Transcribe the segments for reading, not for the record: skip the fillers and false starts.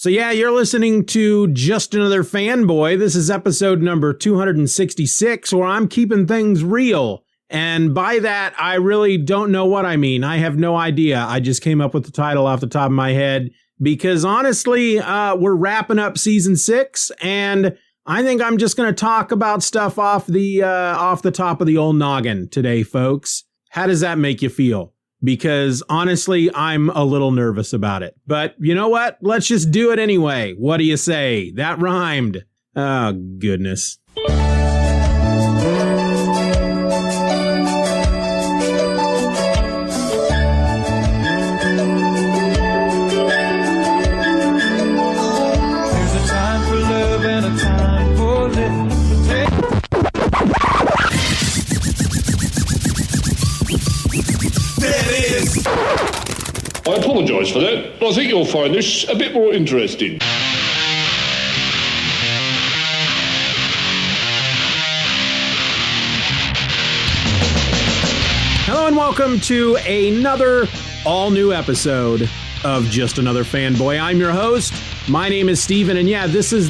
So yeah, you're listening to Just Another Fanboy. This is episode number 266, where I'm keeping things real. And by that, I really don't know what I mean. I have no idea. I just came up with the title off the top of my head because honestly, we're wrapping up season 6, and I think I'm just going to talk about stuff off the top of the old noggin today, folks. How does that make you feel? Because honestly, I'm a little nervous about it. But you know what? Let's just do it anyway. What do you say? That rhymed. Oh, goodness. I apologise for that, but I think you'll find this a bit more interesting. Hello and welcome to another all-new episode of Just Another Fanboy. I'm your host. My name is Steven, and yeah, this is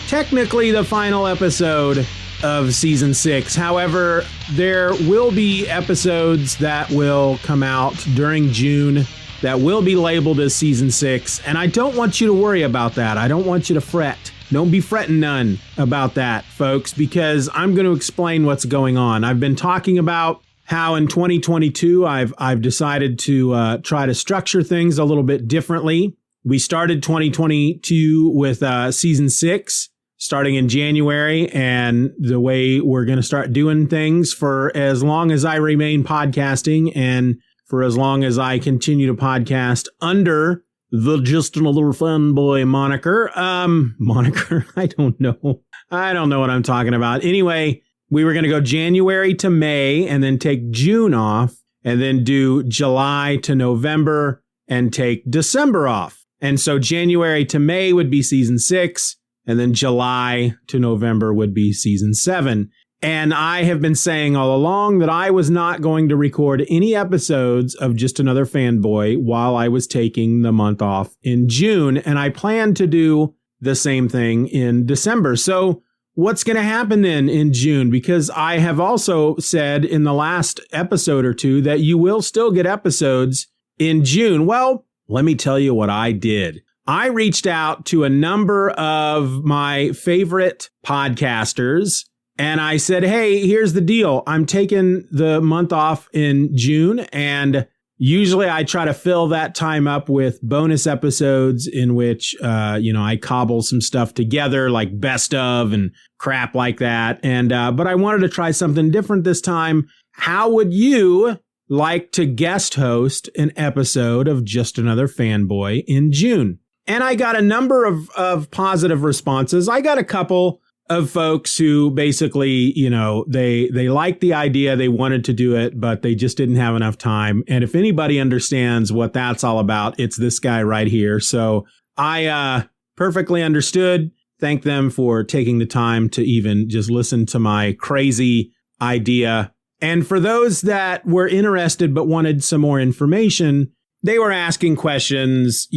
technically the final episode of season 6. However, there will be episodes that will come out during June that will be labeled as season 6, and I don't want you to worry about that. I don't want you to fret. Don't be fretting none about that, folks, because I'm going to explain what's going on. I've been talking about how in 2022 I've decided to try to structure things a little bit differently. We started 2022 with season 6. Starting in January, and the way we're going to start doing things for as long as I remain podcasting and for as long as I continue to podcast under the Just Another Fanboy moniker. I don't know. I don't know what I'm talking about. Anyway, we were going to go January to May and then take June off and then do July to November and take December off. And so January to May would be season 6. And then July to November would be season 7. And I have been saying all along that I was not going to record any episodes of Just Another Fanboy while I was taking the month off in June. And I plan to do the same thing in December. So what's going to happen then in June? Because I have also said in the last episode or two that you will still get episodes in June. Well, let me tell you what I did. I reached out to a number of my favorite podcasters and I said, hey, here's the deal. I'm taking the month off in June, and usually I try to fill that time up with bonus episodes in which, I cobble some stuff together like best of and crap like that. And but I wanted to try something different this time. How would you like to guest host an episode of Just Another Fanboy in June? And I got a number of positive responses. I got a couple of folks who basically, they liked the idea. They wanted to do it, but they just didn't have enough time. And if anybody understands what that's all about, it's this guy right here. So I perfectly understood. Thank them for taking the time to even just listen to my crazy idea. And for those that were interested but wanted some more information, they were asking questions,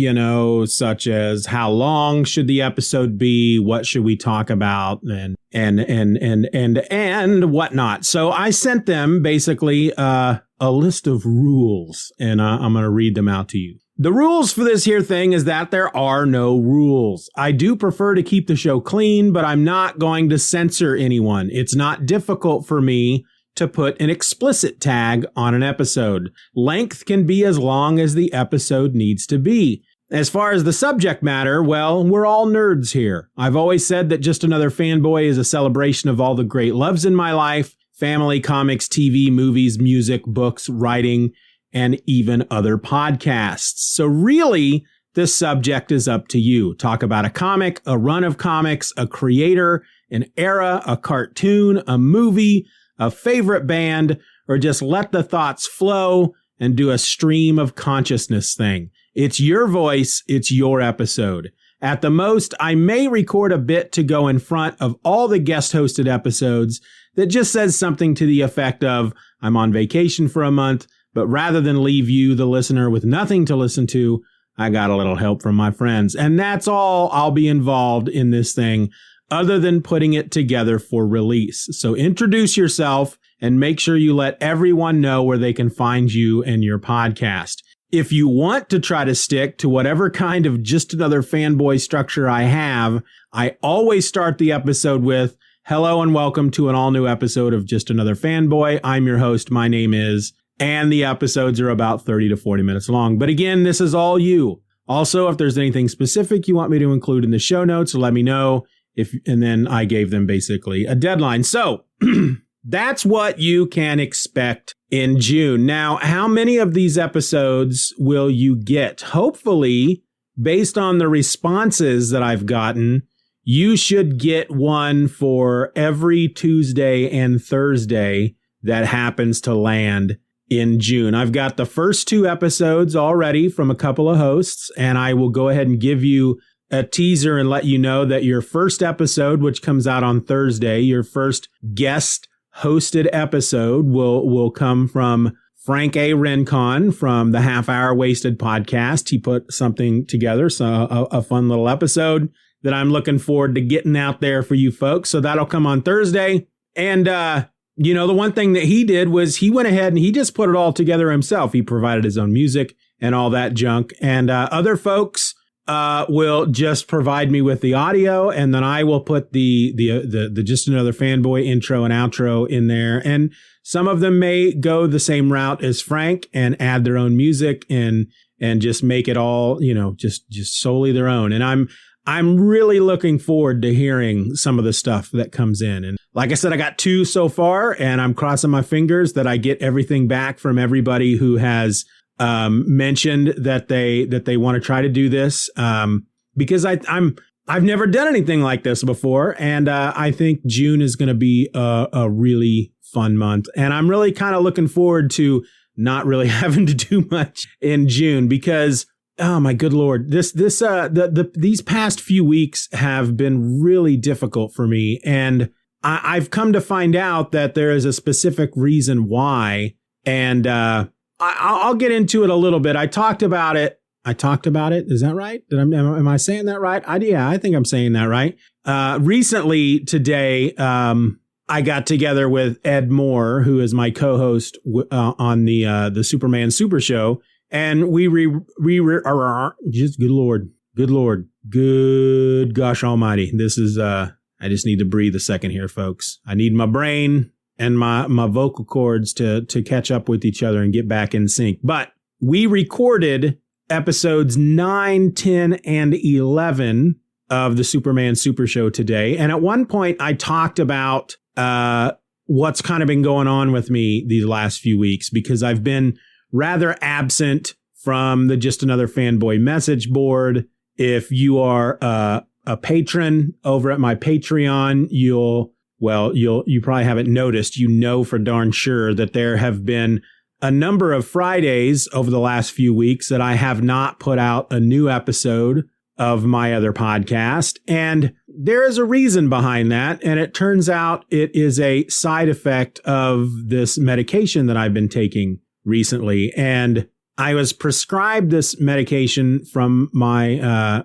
such as how long should the episode be? What should we talk about? And whatnot. So I sent them basically a list of rules, and I'm going to read them out to you. The rules for this here thing is that there are no rules. I do prefer to keep the show clean, but I'm not going to censor anyone. It's not difficult for me to put an explicit tag on an episode. Length can be as long as the episode needs to be. As far as the subject matter, well, we're all nerds here. I've always said that Just Another Fanboy is a celebration of all the great loves in my life: family, comics, TV, movies, music, books, writing, and even other podcasts. So really, this subject is up to you. Talk about a comic, a run of comics, a creator, an era, a cartoon, a movie, a favorite band, or just let the thoughts flow and do a stream of consciousness thing. It's your voice. It's your episode. At the most, I may record a bit to go in front of all the guest hosted episodes that just says something to the effect of, I'm on vacation for a month, but rather than leave you, the listener, with nothing to listen to, I got a little help from my friends. And that's all I'll be involved in this thing, other than putting it together for release. So introduce yourself and make sure you let everyone know where they can find you and your podcast. If you want to try to stick to whatever kind of Just Another Fanboy structure I have, I always start the episode with, hello and welcome to an all new episode of Just Another Fanboy. I'm your host. My name is, and the episodes are about 30 to 40 minutes long. But again, this is all you. Also, if there's anything specific you want me to include in the show notes, let me know. And then I gave them basically a deadline. So that's what you can expect in June. Now, how many of these episodes will you get? Hopefully, based on the responses that I've gotten, you should get one for every Tuesday and Thursday that happens to land in June. I've got the first 2 episodes already from a couple of hosts, and I will go ahead and give you a teaser and let you know that your first episode, which comes out on Thursday, your first guest hosted episode will come from Frank A. Rincon from the Half Hour Wasted podcast. He put something together, so a fun little episode that I'm looking forward to getting out there for you folks. So that'll come on Thursday. And, the one thing that he did was he went ahead and he just put it all together himself. He provided his own music and all that junk. And other folks will just provide me with the audio, and then I will put the Just Another Fanboy intro and outro in there. And some of them may go the same route as Frank and add their own music and just make it all, just solely their own. And I'm really looking forward to hearing some of the stuff that comes in. And like I said, I got 2 so far, and I'm crossing my fingers that I get everything back from everybody who has mentioned that they want to try to do this, because I've never done anything like this before, and I think June is going to be a really fun month, and I'm really kind of looking forward to not really having to do much in June because, oh my good Lord, these past few weeks have been really difficult for me, and I've come to find out that there is a specific reason why, and I'll get into it a little bit. I talked about it. Is that right? Am I saying that right? I think I'm saying that right. Recently today, I got together with Ed Moore, who is my co-host on the Superman Super Show, and just good gosh almighty. This is I just need to breathe a second here, folks. I need my brain and my vocal cords to catch up with each other and get back in sync. But we recorded episodes 9, 10, and 11 of the Superman Super Show today. And at one point, I talked about what's kind of been going on with me these last few weeks, because I've been rather absent from the Just Another Fanboy message board. If you are a patron over at my Patreon, you probably haven't noticed, for darn sure that there have been a number of Fridays over the last few weeks that I have not put out a new episode of my other podcast. And there is a reason behind that. And it turns out it is a side effect of this medication that I've been taking recently. And I was prescribed this medication from my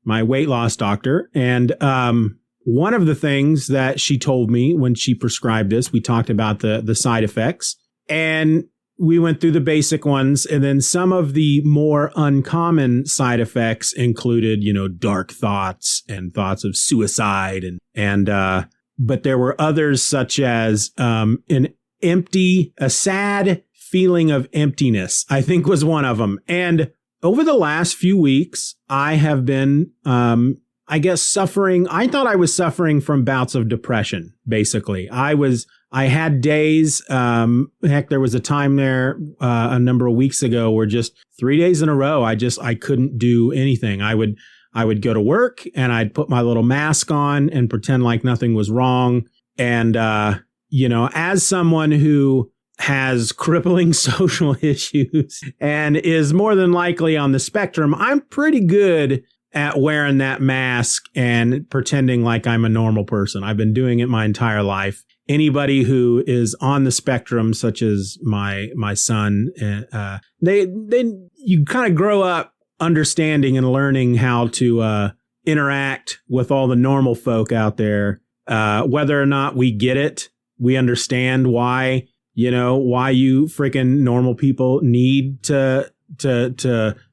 weight loss doctor. And one of the things that she told me when she prescribed this, we talked about the side effects, and we went through the basic ones. And then some of the more uncommon side effects included, dark thoughts and thoughts of suicide. But there were others such as a sad feeling of emptiness, I think was one of them. And over the last few weeks, I have been, suffering. I thought I was suffering from bouts of depression. Basically, I had days. There was a time there a number of weeks ago where just 3 days in a row, I couldn't do anything. I would go to work and I'd put my little mask on and pretend like nothing was wrong. And, as someone who has crippling social issues and is more than likely on the spectrum, I'm pretty good at wearing that mask and pretending like I'm a normal person. I've been doing it my entire life. Anybody who is on the spectrum, such as my son, you kind of grow up understanding and learning how to interact with all the normal folk out there. Whether or not we get it, we understand why you freaking normal people need to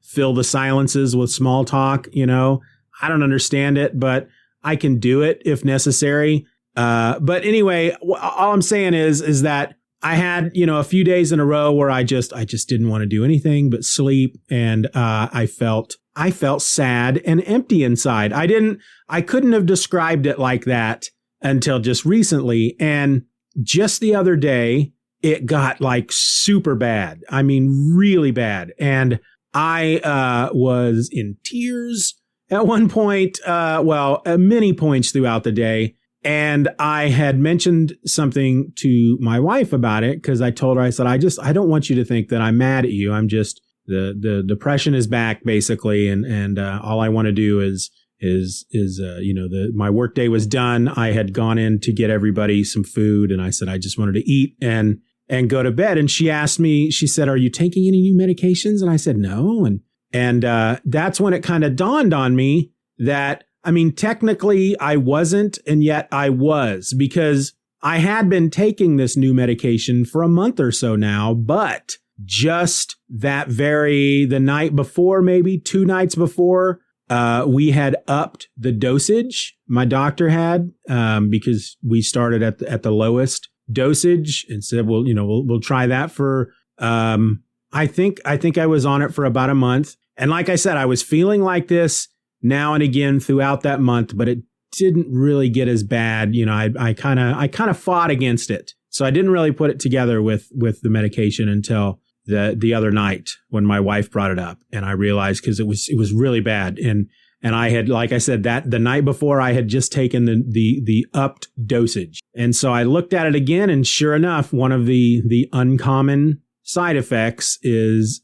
fill the silences with small talk. I don't understand it, but I can do it if necessary. But anyway, all I'm saying is that I had, a few days in a row where I just didn't want to do anything but sleep. And, I felt sad and empty inside. I couldn't have described it like that until just recently. And just the other day, it got like super bad. I mean, really bad. And I, was in tears at one point, many points throughout the day. And I had mentioned something to my wife about it because I told her, I said, I don't want you to think that I'm mad at you. I'm just, the depression is back basically. And all I want to do is my work day was done. I had gone in to get everybody some food and I said, I just wanted to eat and go to bed. And she asked me, she said, are you taking any new medications? And I said, no. And that's when it kind of dawned on me that, technically I wasn't, and yet I was, because I had been taking this new medication for a month or so now, but just the night before, maybe 2 nights before, we had upped the dosage. My doctor had, because we started at the lowest dosage and said, well, we'll try that for, I think I was on it for about a month. And like I said, I was feeling like this now and again throughout that month, but it didn't really get as bad. I kind of fought against it. So I didn't really put it together with the medication until the other night when my wife brought it up. And I realized because it was really bad. And I had, like I said, that the night before I had just taken the upped dosage. And so I looked at it again, and sure enough, one of the uncommon side effects is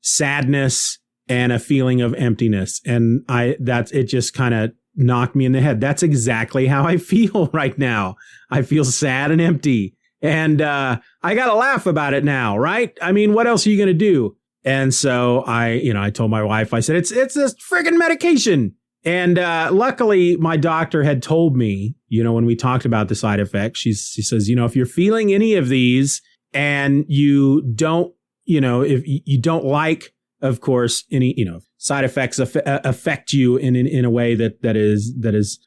sadness and a feeling of emptiness. And it just kind of knocked me in the head. That's exactly how I feel right now. I feel sad and empty. And I got to laugh about it now, right? What else are you going to do? And so I told my wife, I said, it's this friggin' medication. And luckily, my doctor had told me, when we talked about the side effects, she says, if you're feeling any of these and you don't, if you don't like, of course, any, side effects affect you in a way that is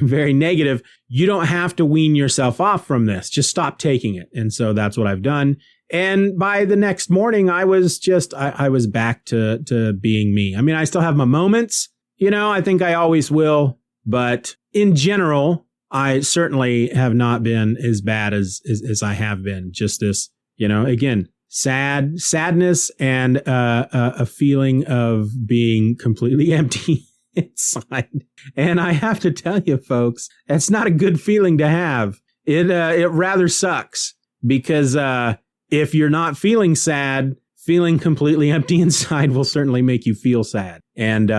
very negative, you don't have to wean yourself off from this. Just stop taking it. And so that's what I've done. And by the next morning, I was back to being me. I still have my moments, I think I always will. But in general, I certainly have not been as bad as I have been. Just this, again, sadness and a feeling of being completely empty inside. And I have to tell you, folks, that's not a good feeling to have. It rather sucks because if you're not feeling sad, feeling completely empty inside will certainly make you feel sad. And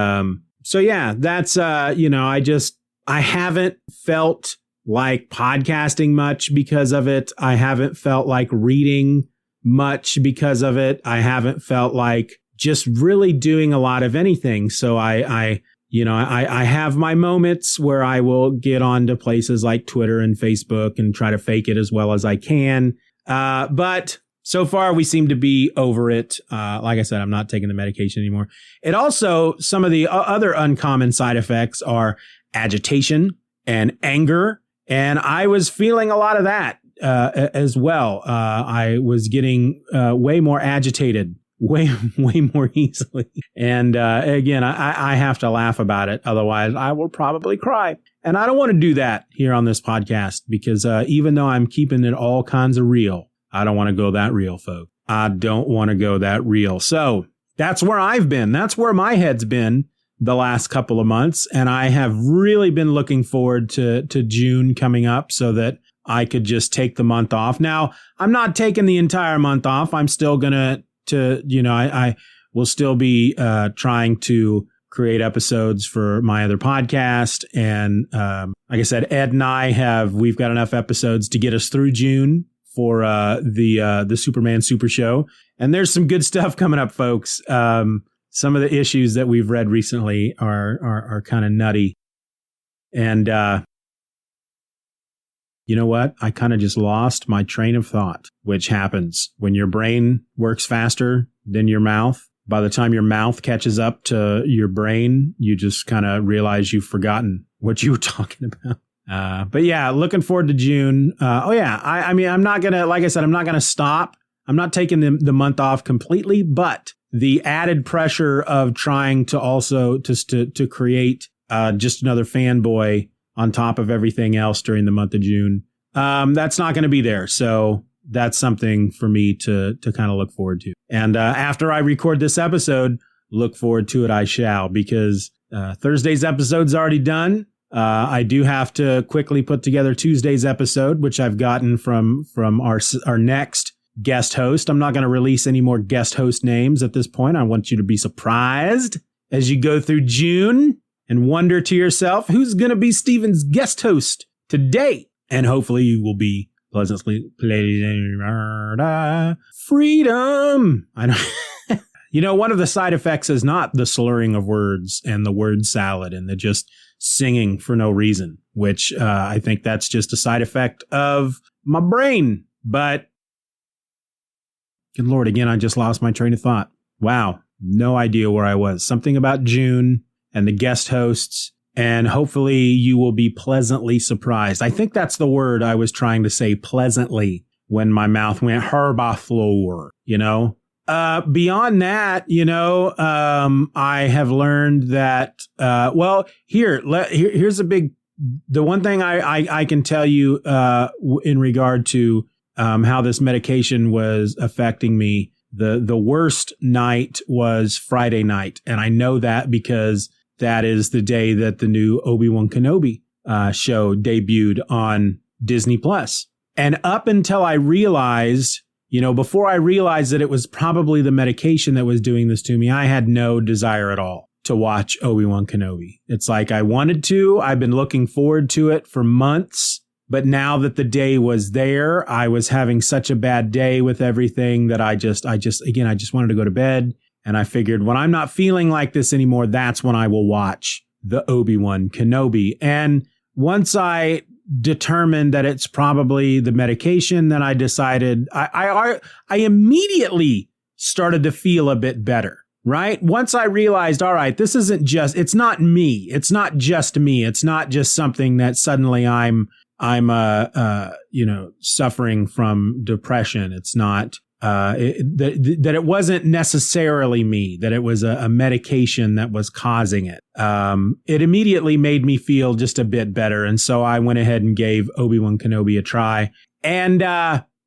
so, yeah, that's, I haven't felt like podcasting much because of it. I haven't felt like reading much because of it. I haven't felt like just really doing a lot of anything. So I have my moments where I will get onto places like Twitter and Facebook and try to fake it as well as I can. But so far we seem to be over it. Like I said, I'm not taking the medication anymore. It also, some of the other uncommon side effects are agitation and anger. And I was feeling a lot of that as well. I was getting way more agitated, way more easily. And again, I have to laugh about it. Otherwise, I will probably cry. And I don't want to do that here on this podcast because even though I'm keeping it all kinds of real, I don't want to go that real, folks. I don't want to go that real. So that's where I've been. That's where my head's been the last couple of months. And I have really been looking forward to June coming up so that I could just take the month off. Now, I'm not taking the entire month off. I'm still going I will still be trying to create episodes for my other podcast. And like I said, Ed and we've got enough episodes to get us through June for the Superman Super Show. And there's some good stuff coming up, folks. some of the issues that we've read recently are kind of nutty. And you know what? I kind of just lost my train of thought, which happens when your brain works faster than your mouth. By the time your mouth catches up to your brain, you just kind of realize you've forgotten what you were talking about. But yeah, looking forward to June. I mean, I'm not going to, like I said, I'm not going to stop. I'm not taking the month off completely, but the added pressure of trying to also to create just another fanboy on top of everything else during the month of June, that's not going to be there. So that's something for me to kind of look forward to. And after I record this episode, look forward to it I shall, because Thursday's episode's already done. I do have to quickly put together Tuesday's episode, which I've gotten from our next guest host. I'm not going to release any more guest host names at this point. I want you to be surprised as you go through June and wonder to yourself, who's going to be Steven's guest host today? And hopefully you will be pleasantly freedom. I know. You know, one of the side effects is not the slurring of words and the word salad and the just singing for no reason, which I think that's just a side effect of my brain. But good Lord, again, I just lost my train of thought. Wow. No idea where I was. Something about June and the guest hosts. And hopefully you will be pleasantly surprised. I think that's the word I was trying to say, pleasantly, when my mouth went herbivore, you know. Beyond that, you know, I have learned that, here's the one thing I can tell you in regard to how this medication was affecting me. The worst night was Friday night. And I know that because that is the day that the new Obi-Wan Kenobi show debuted on Disney Plus. And up until I realized, you know, before I realized that it was probably the medication that was doing this to me, I had no desire at all to watch Obi-Wan Kenobi. It's like I wanted to. I've been looking forward to it for months. But now that the day was there, I was having such a bad day with everything that I just wanted to go to bed. And I figured when I'm not feeling like this anymore, that's when I will watch the Obi-Wan Kenobi. And once I determined that it's probably the medication, then I decided I immediately started to feel a bit better, right? Once I realized, all right, this isn't just, it's not me. It's not just me. It's not just something that suddenly I'm suffering from depression. It's not, that it wasn't necessarily me, that it was a medication that was causing it. It immediately made me feel just a bit better. And so I went ahead and gave Obi-Wan Kenobi a try and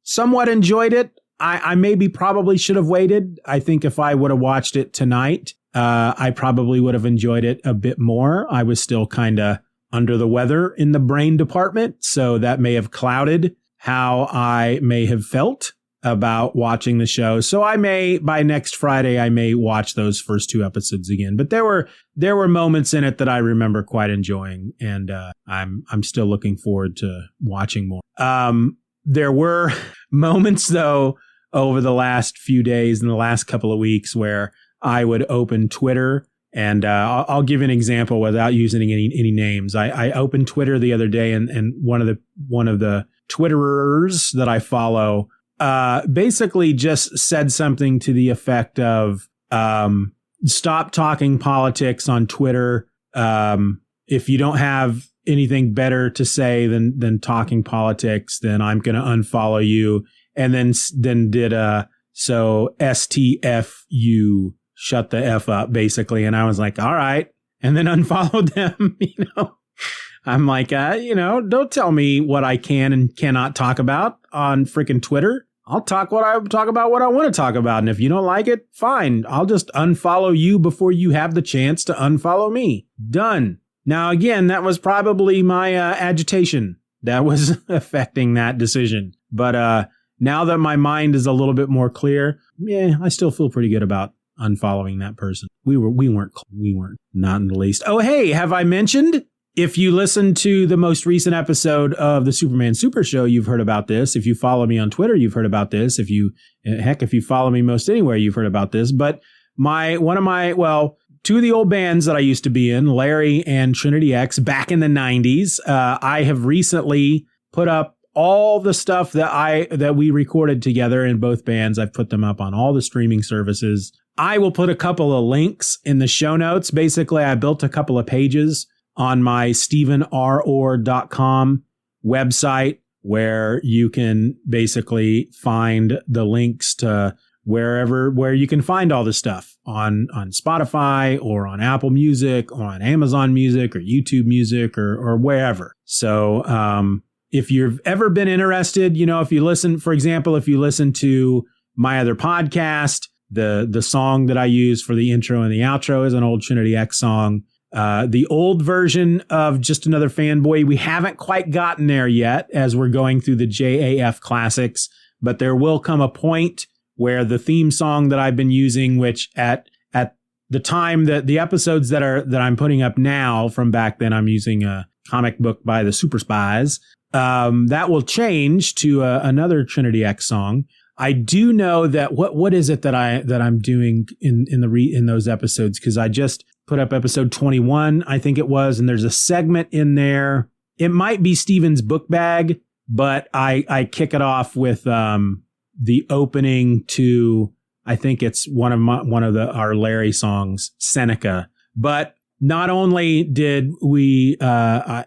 somewhat enjoyed it. I probably should have waited. I think if I would have watched it tonight, I probably would have enjoyed it a bit more. I was still kind of under the weather in the brain department, so that may have clouded how I may have felt about watching the show. So by next Friday, I may watch those first two episodes again. But there were moments in it that I remember quite enjoying, and I'm still looking forward to watching more. There were moments though over the last few days and the last couple of weeks where I would open Twitter, and I'll give an example without using any names. I opened Twitter the other day, and one of the Twitterers that I follow basically just said something to the effect of, stop talking politics on Twitter. If you don't have anything better to say than talking politics, then I'm going to unfollow you. And then did so STFU, shut the F up, basically. And I was like, all right. And then unfollowed them, you know. I'm like, don't tell me what I can and cannot talk about on freaking Twitter. I'll talk about what I want to talk about. And if you don't like it, fine. I'll just unfollow you before you have the chance to unfollow me. Done. Now, again, that was probably my agitation that was affecting that decision. But now that my mind is a little bit more clear, I still feel pretty good about unfollowing that person. We weren't, not in the least. Oh, hey, have I mentioned? If you listen to the most recent episode of the Superman Super Show, you've heard about this. If you follow me on Twitter, you've heard about this. If you follow me most anywhere, you've heard about this. But two of the old bands that I used to be in, Larry and Trinity X, back in the 90s. I have recently put up all the stuff that we recorded together in both bands. I've put them up on all the streaming services. I will put a couple of links in the show notes. Basically, I built a couple of pages on my StephenROr.com website where you can basically find the links to where you can find all this stuff on Spotify or on Apple Music or on Amazon Music or YouTube Music or wherever. So if you've ever been interested, if you listen to my other podcast, the song that I use for the intro and the outro is an old Trinity X song. The old version of Just Another Fanboy, we haven't quite gotten there yet as we're going through the JAF classics, but there will come a point where the theme song that I've been using, which at the time that the episodes that I'm putting up now from back then, I'm using a comic book by the Super Spies. That will change to another Trinity X song. I do know that what is it that I'm doing in those episodes? Because I just put up episode 21, I think it was, and there's a segment in there. It might be Steven's book bag, but I kick it off with the opening to, I think it's one of our Larry songs, Seneca. But not only did we, I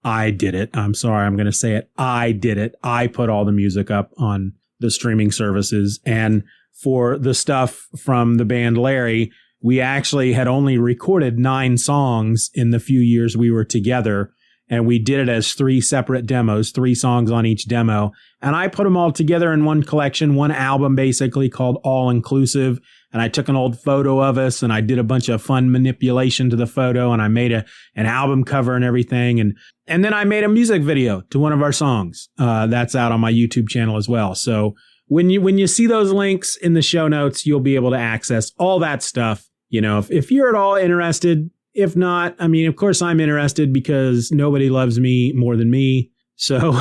did it. I'm sorry, I'm going to say it. I did it. I put all the music up on the streaming services. And for the stuff from the band Larry, we actually had only recorded 9 songs in the few years we were together. And we did it as 3 separate demos, 3 songs on each demo. And I put them all together in one collection, one album basically called All Inclusive. And I took an old photo of us and I did a bunch of fun manipulation to the photo and I made an album cover and everything. And then I made a music video to one of our songs. That's out on my YouTube channel as well. So when you see those links in the show notes, you'll be able to access all that stuff. If you're at all interested. If not, I mean, of course I'm interested because nobody loves me more than me. So,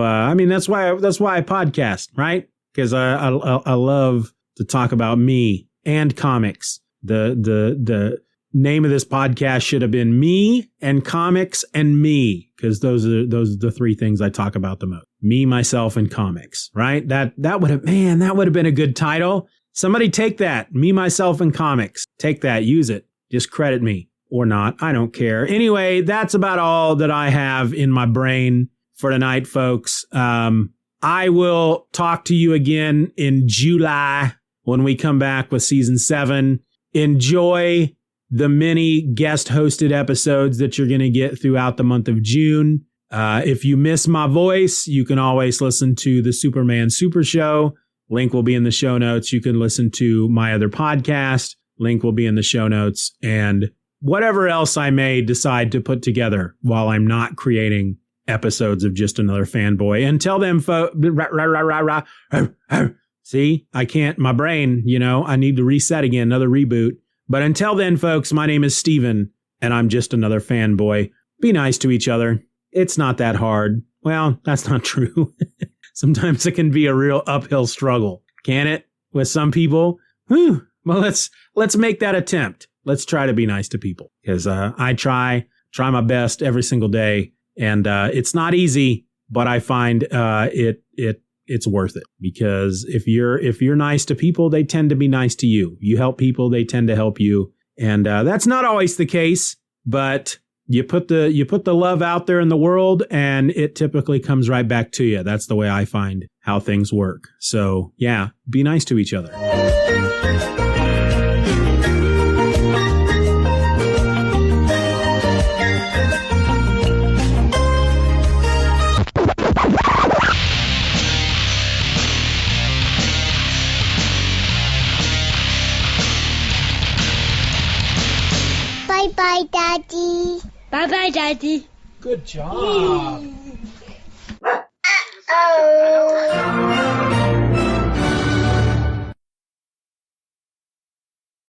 I mean, that's why I podcast, right? Because I love to talk about me and comics. The name of this podcast should have been Me and Comics and Me, because those are the 3 things I talk about the most. Me, myself, and comics, right? That would have been a good title. Somebody take that. Me, myself, and comics. Take that. Use it. Just credit me or not. I don't care. Anyway, that's about all that I have in my brain for tonight, folks. I will talk to you again in July when we come back with season 7. Enjoy the many guest hosted episodes that you're going to get throughout the month of June. If you miss my voice, you can always listen to the Superman Super Show. Link will be in the show notes. You can listen to my other podcast. Link will be in the show notes, and whatever else I may decide to put together while I'm not creating episodes of Just Another Fanboy. Until then, see, I can't, my brain, I need to reset again, another reboot. But until then, folks, my name is Steven, and I'm just another fanboy. Be nice to each other. It's not that hard. Well, that's not true. Sometimes it can be a real uphill struggle, can it? With some people? Whew. Well, let's make that attempt. Let's try to be nice to people, because I try my best every single day, and it's not easy, but I find it's worth it, because if you're nice to people, they tend to be nice to you. You help people, they tend to help you, and that's not always the case, but you put the love out there in the world, and it typically comes right back to you. That's the way I find how things work. So yeah, be nice to each other. Bye-bye, Daddy. Bye-bye, Daddy. Good job. Uh-oh.